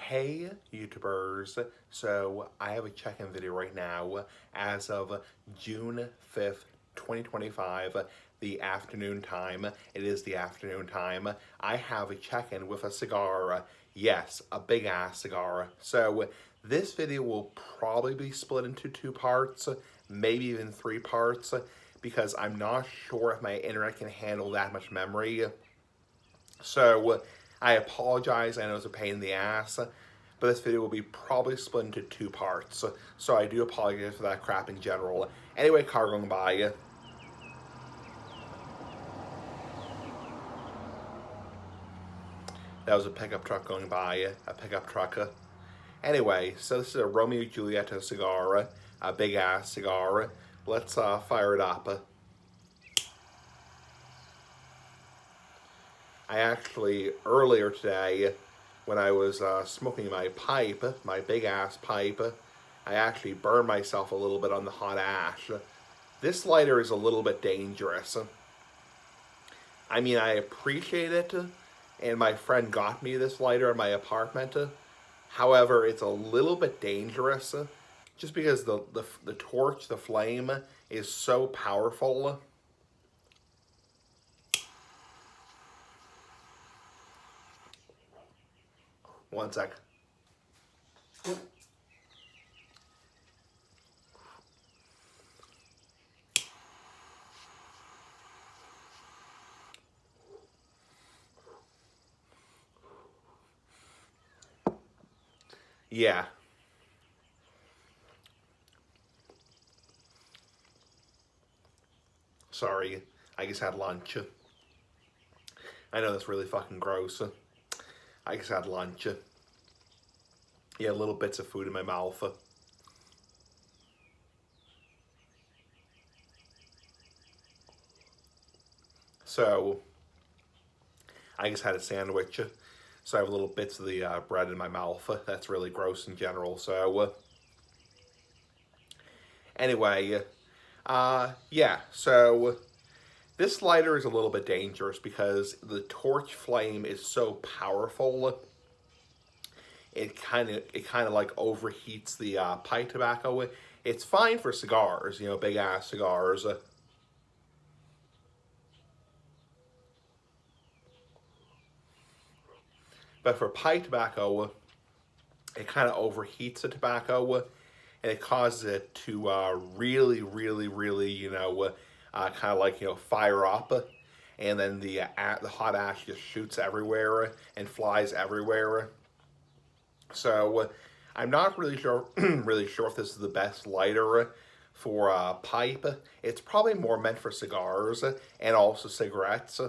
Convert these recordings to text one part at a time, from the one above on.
Hey YouTubers, so I have a check-in video right now as of June 5th, 2025, the afternoon time. It is the afternoon time. I have a check-in with a cigar. Yes, a big ass cigar. So this video will probably be split into two parts, maybe even three parts, because I'm not sure if my internet can handle that much memory. So I apologize, I know it's a pain in the ass, but this video will be probably split into two parts. So I do apologize for that crap in general. Anyway, car going by. That was a pickup truck going by, a pickup truck. Anyway, so this is a Romeo and Juliet cigar, a big ass cigar. Let's fire it up. I actually, earlier today, when I was smoking my pipe, my big ass pipe, I actually burned myself a little bit on the hot ash. This lighter is a little bit dangerous. I mean, I appreciate it, and my friend got me this lighter in my apartment. However, it's a little bit dangerous, just because the torch, the flame, is so powerful. One sec. Yeah. Sorry, I just had lunch. I know that's really fucking gross. I just had lunch. Yeah, little bits of food in my mouth. So, I just had a sandwich. So I have little bits of the bread in my mouth. That's really gross in general. So, anyway, yeah, so this lighter is a little bit dangerous because the torch flame is so powerful. It kind of like overheats the pipe tobacco. It's fine for cigars, you know, big ass cigars. But for pipe tobacco, it kind of overheats the tobacco, and it causes it to really, really, really, kind of like, fire up, and then the hot ash just shoots everywhere and flies everywhere. So I'm not really sure, really sure if this is the best lighter for pipe. It's probably more meant for cigars and also cigarettes.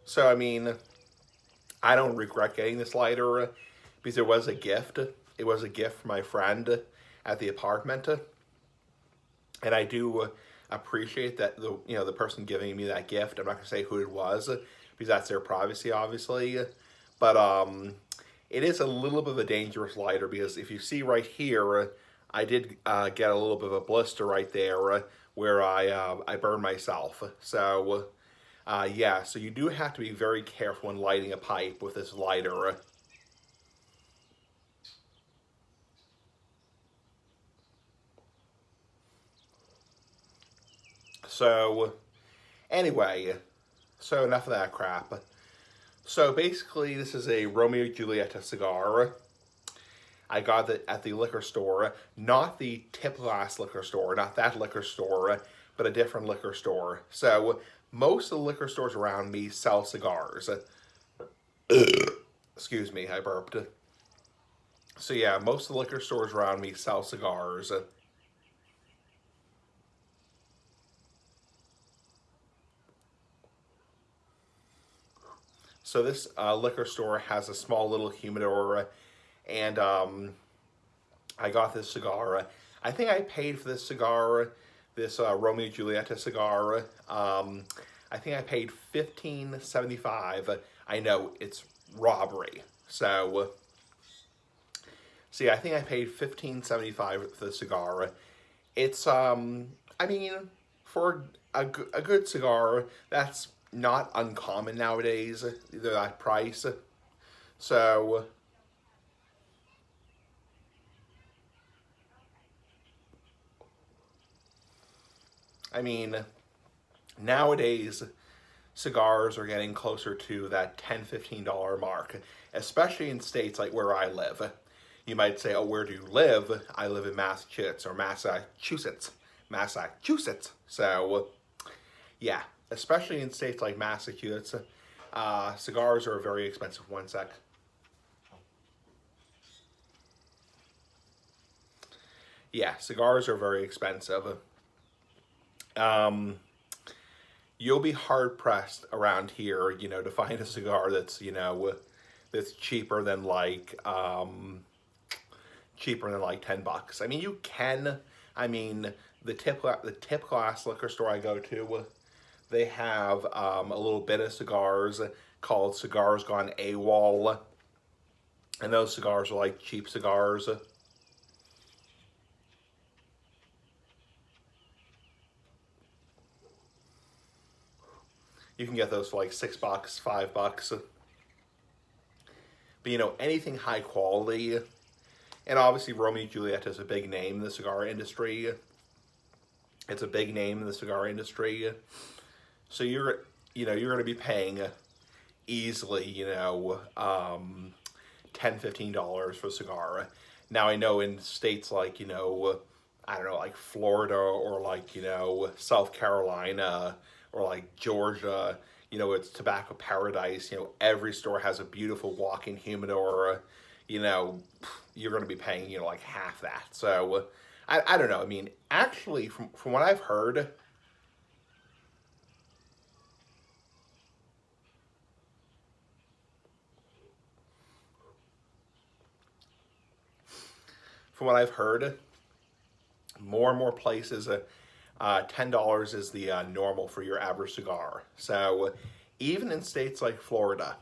So I mean, I don't regret getting this lighter because it was a gift. It was a gift from my friend at the apartment, and I do appreciate that the person giving me that gift. I'm not gonna say who it was because that's their privacy, obviously. But it is a little bit of a dangerous lighter because if you see right here, I did get a little bit of a blister right there where I burned myself. So yeah, so you do have to be very careful when lighting a pipe with this lighter. So anyway, so enough of that crap. So basically, this is a Romeo and Juliet cigar. I got it at the liquor store, not the tip glass liquor store, not that liquor store, but a different liquor store. So most of the liquor stores around me sell cigars. Excuse me, I burped. So yeah, most of the liquor stores around me sell cigars. So this liquor store has a small little humidor, and I got this cigar. I think I paid for this cigar, this Romeo and Juliet cigar. I think I paid $15.75. I know it's robbery, so see. I think I paid $15.75 for the cigar. It's I mean, for a good cigar, that's not uncommon nowadays, that price. So, I mean, nowadays, cigars are getting closer to that $10, $15 mark, especially in states like where I live. You might say, oh, where do you live? I live in Massachusetts or Massachusetts. Massachusetts. So, yeah, especially in states like Massachusetts, cigars are very expensive. One sec. Yeah, cigars are very expensive. Um, you'll be hard pressed around here, to find a cigar that's cheaper than like $10. I mean, you can. I mean, the tip class liquor store I go to, they have a little bit of cigars called Cigars Gone AWOL, and those cigars are like cheap cigars. You can get those for like $6, $5. But anything high quality, and obviously Romeo and Juliet is a big name in the cigar industry. It's a big name in the cigar industry. So you're going to be paying easily, $10, $15 for a cigar. Now I know in states like, I don't know, like Florida or like, South Carolina or like Georgia, it's tobacco paradise. Every store has a beautiful walk-in humidor. You know, you're going to be paying, like half that. So I don't know. I mean, actually, from what I've heard, from what I've heard, more and more places, $10 is the normal for your average cigar. So even in states like Florida,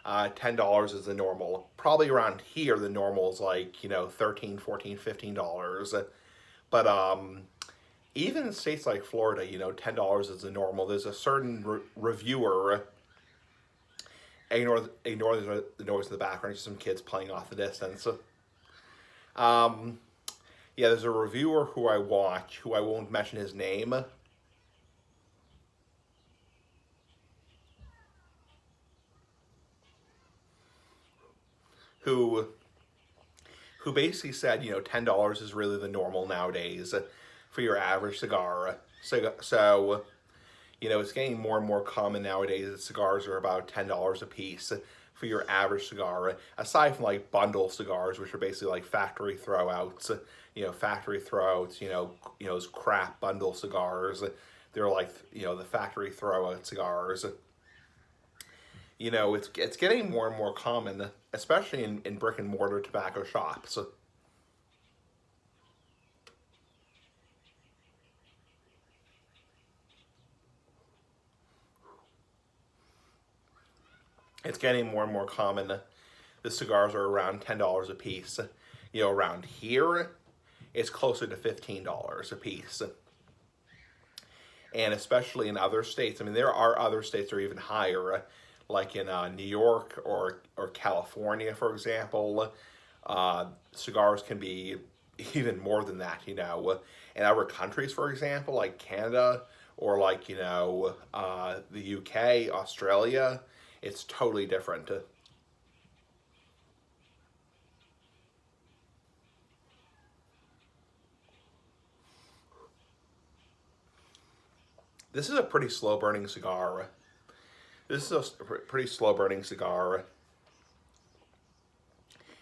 $10 is the normal. Probably around here, the normal is like, 13, 14, $15. But even in states like Florida, $10 is the normal. There's a certain reviewer, ignore the noise in the background, just some kids playing off the distance. Um, yeah, there's a reviewer who I watch, who I won't mention his name, who who basically said, $10 is really the normal nowadays for your average cigar. So it's getting more and more common nowadays that cigars are about $10 a piece for your average cigar, aside from like bundle cigars, which are basically like factory throwouts, those crap bundle cigars. They're like, the factory throwout cigars. It's getting more and more common, especially in brick and mortar tobacco shops. It's getting more and more common. The cigars are around $10 a piece. Around here, it's closer to $15 a piece. And especially in other states, I mean, there are other states that are even higher, like in New York or California, for example. Cigars can be even more than that, In other countries, for example, like Canada or like, the UK, Australia, it's totally different. This is a pretty slow burning cigar. This is a pretty slow burning cigar.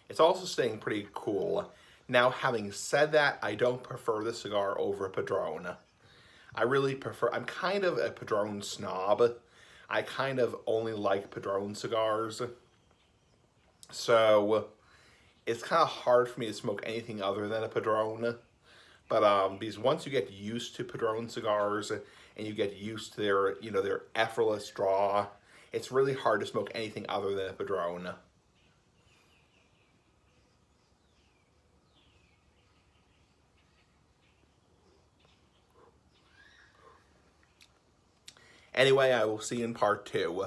It's also staying pretty cool. Now, having said that, I don't prefer the cigar over Padron. I'm kind of a Padron snob. I kind of only like Padron cigars. So it's kind of hard for me to smoke anything other than a Padron. But because once you get used to Padron cigars and you get used to their effortless draw, it's really hard to smoke anything other than a Padron. Anyway, I will see you in part 2.